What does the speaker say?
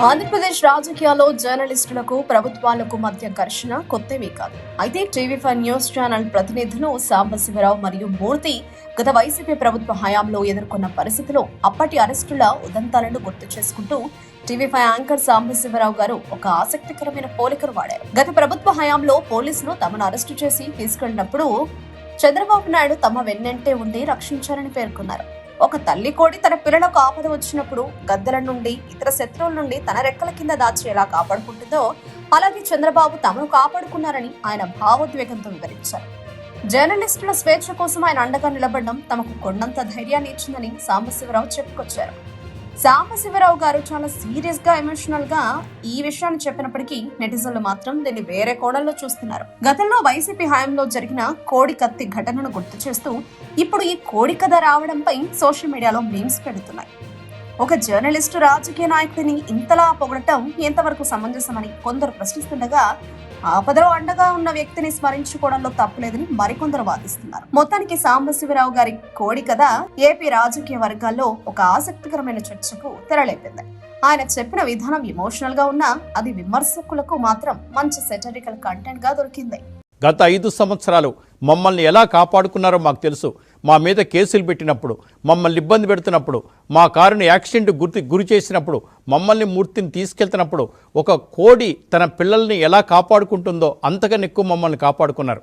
ఆంధ్రప్రదేశ్ రాజకీయాల్లో జర్నలిస్టులకు ప్రభుత్వాలకు మధ్య ఘర్షణ కొత్తవి కాదు. అయితే టీవీ5 న్యూస్ ఛానల్ ప్రతినిధులు సాంబశివరావు మరియు మూర్తి గత వైసీపీ ప్రభుత్వ హయాంలో ఎదుర్కొన్న పరిస్థితిలో అప్పటి అరెస్టుల ఉదంతాలను గుర్తు చేసుకుంటూ టీవీ5 యాంకర్ సాంబశివరావు గారు ఒక ఆసక్తికరమైన పోలికను వాడారు. గత ప్రభుత్వ హయాంలో పోలీసులు తమను అరెస్టు చేసి తీసుకెళ్లినప్పుడు చంద్రబాబు నాయుడు తమ వెన్నంటే ఉండి రక్షించారని పేర్కొన్నారు. ఒక తల్లి కోడి తన పిల్లలకు ఆపద వచ్చినప్పుడు గద్దల నుండి ఇతర శత్రువుల నుండి తన రెక్కల కింద దాచి ఎలా కాపాడుకుంటుందో అలాగే చంద్రబాబు తమను కాపాడుకున్నారని ఆయన భావోద్వేగంతో వివరించారు. జర్నలిస్టుల స్వేచ్ఛ కోసం ఆయన అండగా నిలబడడం తమకు కొండంత ధైర్యాన్ని ఇచ్చిందని సాంబశివరావు చెప్పుకొచ్చారు. సాంబశివరావు గారు చాలా సీరియస్ గా ఎమోషనల్ గా ఈ విషయాన్ని చెప్పినప్పటికీ నెటిజన్లు మాత్రం దీన్ని వేరే కోణంలో చూస్తున్నారు. గతంలో వైసీపీ హయాంలో జరిగిన కోడి కత్తి ఘటనను గుర్తు చేస్తూ ఇప్పుడు ఈ కోడి కథ రావడంపై సోషల్ మీడియాలో మీమ్స్ పెడుతున్నాయి. ఒక జర్నలిస్టు రాజకీయ నాయకుడిని ఇంతలా పొగడటం ఎంతవరకు సమంజసమని కొందరు ప్రశ్నిస్తుండగా ఆపదలో అండగా ఉన్న వ్యక్తిని స్మరించుకోవడంలో తప్పులేదని మరికొందరు వాదిస్తున్నారు. మొత్తానికి సాంబశివరావు గారి కోడి కథ ఏపీ రాజకీయ వర్గాల్లో ఒక ఆసక్తికరమైన చర్చకు తెరలేపింది. ఆయన చెప్పిన విధానం ఎమోషనల్ గా ఉన్నా అది విమర్శకులకు మాత్రం మంచి సెటరికల్ కంటెంట్ గా దొరికింది. గత 5 సంవత్సరాలు మమ్మల్ని ఎలా కాపాడుకున్నారో మాకు తెలుసు. మా మీద కేసులు పెట్టినప్పుడు, మమ్మల్ని ఇబ్బంది పెడుతున్నప్పుడు, మా కారుని యాక్సిడెంట్ గురి చేసినప్పుడు, మమ్మల్ని మూర్తిని తీసుకెళ్తున్నప్పుడు ఒక కోడి తన పిల్లల్ని ఎలా కాపాడుకుంటుందో అంతకన్నా ఎక్కువ మమ్మల్ని కాపాడుకున్నారు.